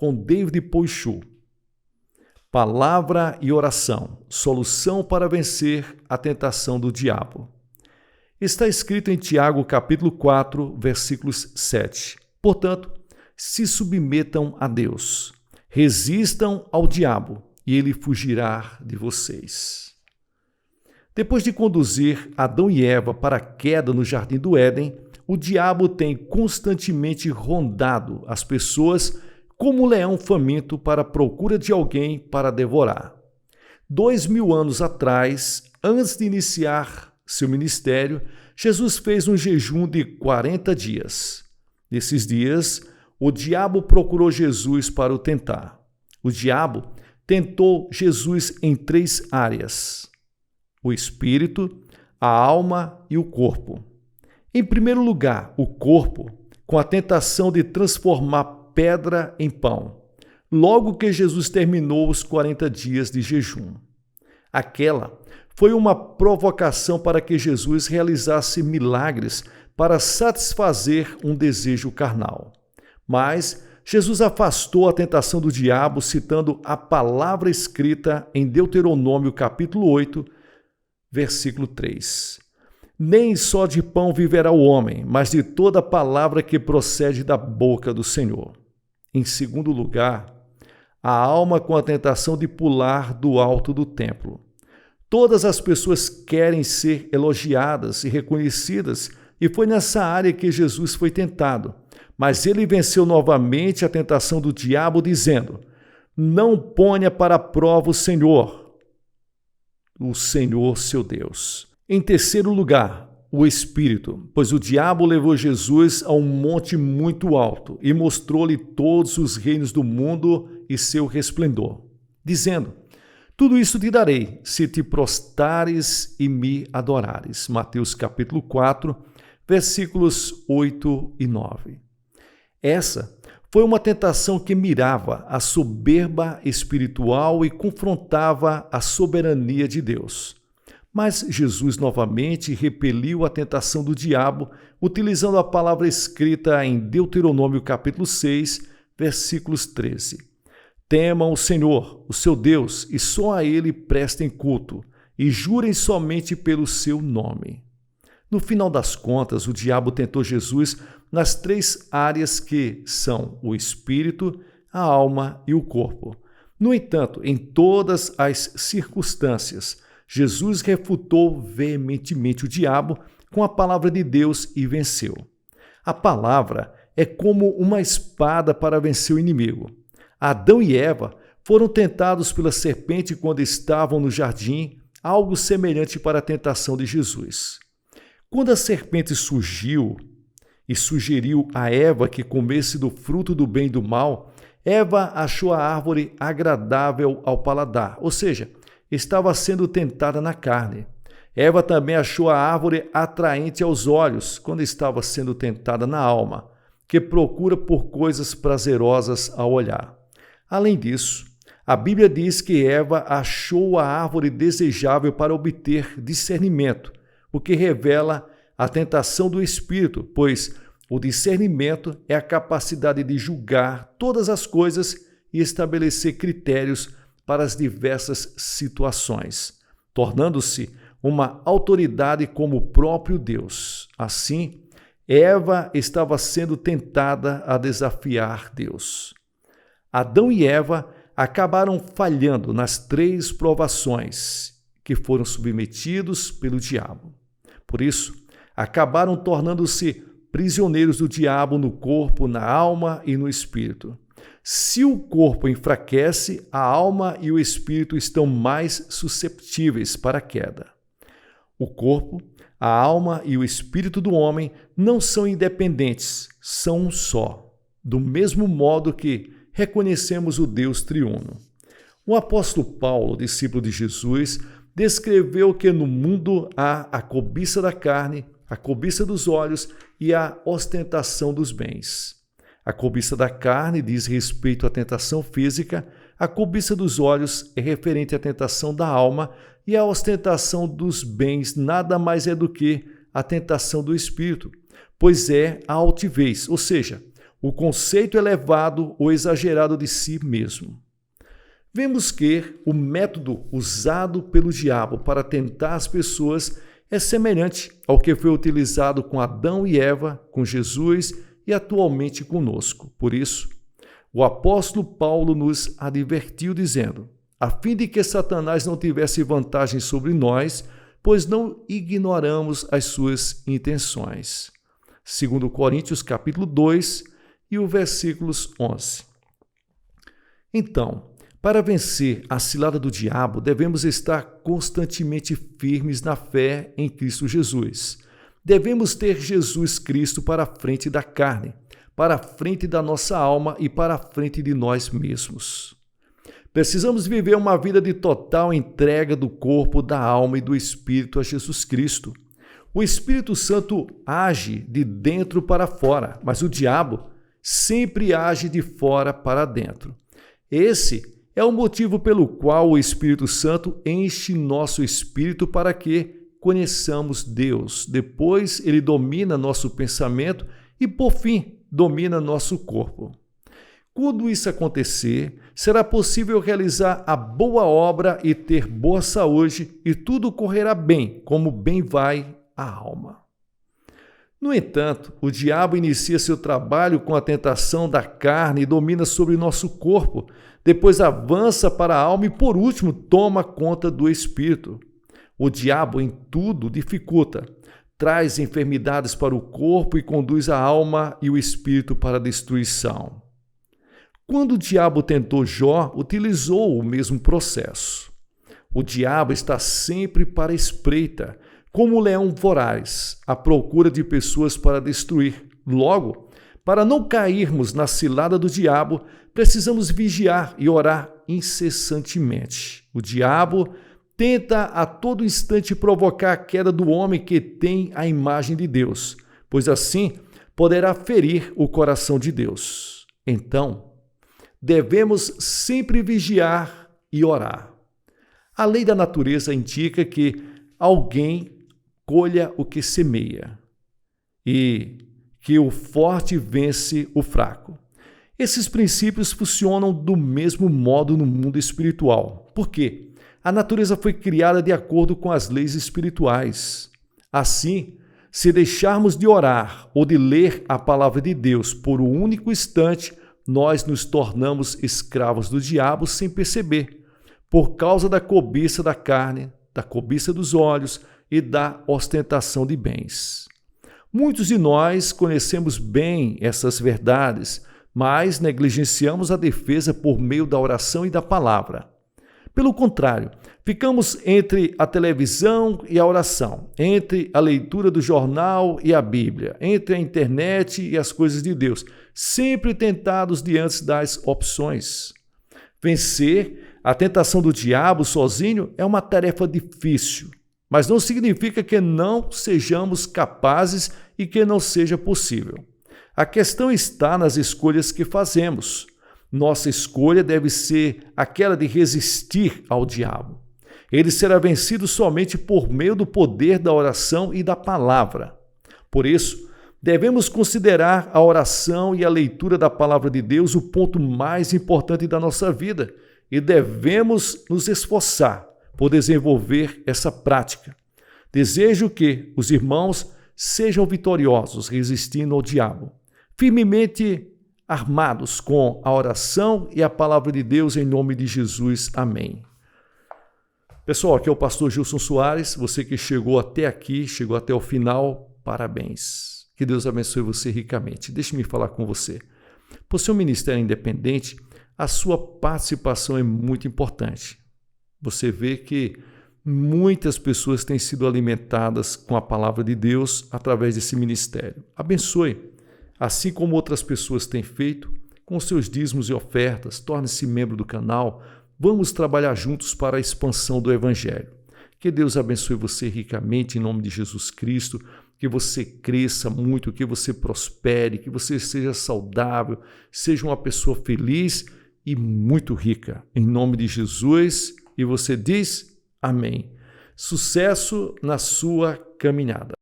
com David Poichou. Palavra e oração, solução para vencer a tentação do diabo. Está escrito em Tiago capítulo 4, versículos 7. Portanto, se submetam a Deus, resistam ao diabo e ele fugirá de vocês. Depois de conduzir Adão e Eva para a queda no jardim do Éden, o diabo tem constantemente rondado as pessoas como um leão faminto para a procura de alguém para devorar. 2000 anos atrás, antes de iniciar seu ministério, Jesus fez um jejum de 40 dias. Nesses dias, o diabo procurou Jesus para o tentar. O diabo tentou Jesus em 3 áreas: o espírito, a alma e o corpo. Em primeiro lugar, o corpo, com a tentação de transformar pedra em pão, logo que Jesus terminou os 40 dias de jejum. Aquela foi uma provocação para que Jesus realizasse milagres para satisfazer um desejo carnal. Mas Jesus afastou a tentação do diabo citando a palavra escrita em Deuteronômio capítulo 8, versículo 3. Nem só de pão viverá o homem, mas de toda palavra que procede da boca do Senhor. Em segundo lugar, a alma com a tentação de pular do alto do templo. Todas as pessoas querem ser elogiadas e reconhecidas, e foi nessa área que Jesus foi tentado. Mas ele venceu novamente a tentação do diabo, dizendo: não ponha para a prova o Senhor seu Deus. Em terceiro lugar, o Espírito, pois o diabo levou Jesus a um monte muito alto e mostrou-lhe todos os reinos do mundo e seu resplendor, dizendo: tudo isso te darei, se te prostrares e me adorares. Mateus capítulo 4, versículos 8 e 9. Essa foi uma tentação que mirava a soberba espiritual e confrontava a soberania de Deus. Mas Jesus novamente repeliu a tentação do diabo, utilizando a palavra escrita em Deuteronômio capítulo 6, versículos 13. Temam o Senhor, o seu Deus, e só a ele prestem culto, e jurem somente pelo seu nome. No final das contas, o diabo tentou Jesus nas 3 áreas que são o espírito, a alma e o corpo. No entanto, em todas as circunstâncias, Jesus refutou veementemente o diabo com a palavra de Deus e venceu. A palavra é como uma espada para vencer o inimigo. Adão e Eva foram tentados pela serpente quando estavam no jardim, algo semelhante para a tentação de Jesus. Quando a serpente surgiu e sugeriu a Eva que comesse do fruto do bem e do mal, Eva achou a árvore agradável ao paladar, ou seja, estava sendo tentada na carne. Eva também achou a árvore atraente aos olhos quando estava sendo tentada na alma, que procura por coisas prazerosas ao olhar. Além disso, a Bíblia diz que Eva achou a árvore desejável para obter discernimento, o que revela a tentação do espírito, pois o discernimento é a capacidade de julgar todas as coisas e estabelecer critérios para as diversas situações, tornando-se uma autoridade como o próprio Deus. Assim, Eva estava sendo tentada a desafiar Deus. Adão e Eva acabaram falhando nas 3 provações que foram submetidos pelo diabo. Por isso, acabaram tornando-se prisioneiros do diabo no corpo, na alma e no espírito. Se o corpo enfraquece, a alma e o espírito estão mais susceptíveis para a queda. O corpo, a alma e o espírito do homem não são independentes, são um só, do mesmo modo que reconhecemos o Deus triuno. O apóstolo Paulo, discípulo de Jesus, descreveu que no mundo há a cobiça da carne, a cobiça dos olhos e a ostentação dos bens. A cobiça da carne diz respeito à tentação física, a cobiça dos olhos é referente à tentação da alma e a ostentação dos bens nada mais é do que a tentação do espírito, pois é a altivez, ou seja, o conceito elevado ou exagerado de si mesmo. Vemos que o método usado pelo diabo para tentar as pessoas é semelhante ao que foi utilizado com Adão e Eva, com Jesus e atualmente conosco. Por isso, o apóstolo Paulo nos advertiu dizendo, a fim de que Satanás não tivesse vantagem sobre nós, pois não ignoramos as suas intenções. 2 Coríntios capítulo 2 e o versículos 11. Então, para vencer a cilada do diabo, devemos estar constantemente firmes na fé em Cristo Jesus. Devemos ter Jesus Cristo para a frente da carne, para a frente da nossa alma e para a frente de nós mesmos. Precisamos viver uma vida de total entrega do corpo, da alma e do espírito a Jesus Cristo. O Espírito Santo age de dentro para fora, mas o diabo sempre age de fora para dentro. Esse é o motivo pelo qual o Espírito Santo enche nosso espírito para que conheçamos Deus. Depois, ele domina nosso pensamento e, por fim, domina nosso corpo. Quando isso acontecer, será possível realizar a boa obra e ter boa saúde, e tudo correrá bem, como bem vai a alma. No entanto, o diabo inicia seu trabalho com a tentação da carne e domina sobre nosso corpo, depois avança para a alma e, por último, toma conta do espírito. O diabo em tudo dificulta, traz enfermidades para o corpo e conduz a alma e o espírito para a destruição. Quando o diabo tentou Jó, utilizou o mesmo processo. O diabo está sempre para a espreita, como um leão voraz, à procura de pessoas para destruir. Logo, para não cairmos na cilada do diabo, precisamos vigiar e orar incessantemente. O diabo tenta a todo instante provocar a queda do homem que tem a imagem de Deus, pois assim poderá ferir o coração de Deus. Então, devemos sempre vigiar e orar. A lei da natureza indica que alguém colha o que semeia e que o forte vence o fraco. Esses princípios funcionam do mesmo modo no mundo espiritual. Por quê? A natureza foi criada de acordo com as leis espirituais. Assim, se deixarmos de orar ou de ler a palavra de Deus por um único instante, nós nos tornamos escravos do diabo sem perceber, por causa da cobiça da carne, da cobiça dos olhos e da ostentação de bens. Muitos de nós conhecemos bem essas verdades, mas negligenciamos a defesa por meio da oração e da palavra. Pelo contrário, ficamos entre a televisão e a oração, entre a leitura do jornal e a Bíblia, entre a internet e as coisas de Deus, sempre tentados diante das opções. Vencer a tentação do diabo sozinho é uma tarefa difícil, mas não significa que não sejamos capazes e que não seja possível. A questão está nas escolhas que fazemos. Nossa escolha deve ser aquela de resistir ao diabo. Ele será vencido somente por meio do poder da oração e da palavra. Por isso, devemos considerar a oração e a leitura da palavra de Deus o ponto mais importante da nossa vida e devemos nos esforçar por desenvolver essa prática. Desejo que os irmãos sejam vitoriosos resistindo ao diabo, firmemente armados com a oração e a palavra de Deus em nome de Jesus. Amém. Pessoal, aqui é o pastor Gilson Soares, você que chegou até aqui, chegou até o final, parabéns. Que Deus abençoe você ricamente. Deixe-me falar com você. Por ser um ministério independente, a sua participação é muito importante. Você vê que muitas pessoas têm sido alimentadas com a palavra de Deus através desse ministério. Abençoe. Assim como outras pessoas têm feito, com seus dízimos e ofertas, torne-se membro do canal. Vamos trabalhar juntos para a expansão do Evangelho. Que Deus abençoe você ricamente em nome de Jesus Cristo, que você cresça muito, que você prospere, que você seja saudável, seja uma pessoa feliz e muito rica. Em nome de Jesus. E você diz amém. Sucesso na sua caminhada.